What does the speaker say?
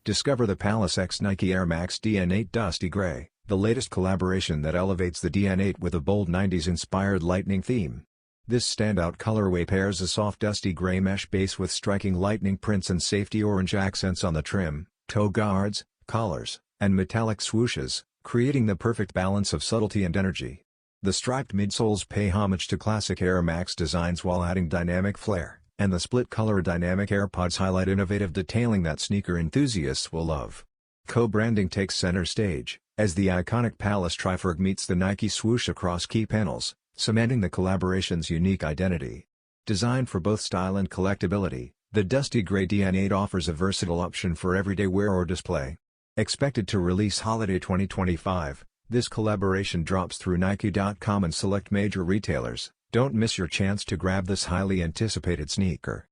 Discover the Palace X Nike Air Max DN8 Dusty Grey, the latest collaboration that elevates the DN8 with a bold 90s-inspired lightning theme. This standout colorway pairs a soft dusty gray mesh base with striking lightning prints and safety orange accents on the trim, toe guards, collars, and metallic swooshes, creating the perfect balance of subtlety and energy. The striped midsoles pay homage to classic Air Max designs while adding dynamic flair, and the split-color dynamic AirPods highlight innovative detailing that sneaker enthusiasts will love. Co-branding takes center stage, as the iconic Palace Tri-Ferg meets the Nike Swoosh across key panels, cementing the collaboration's unique identity. Designed for both style and collectibility, the Dusty Grey DN8 offers a versatile option for everyday wear or display. Expected to release Holiday 2025, this collaboration drops through Nike.com and select major retailers. Don't miss your chance to grab this highly anticipated sneaker.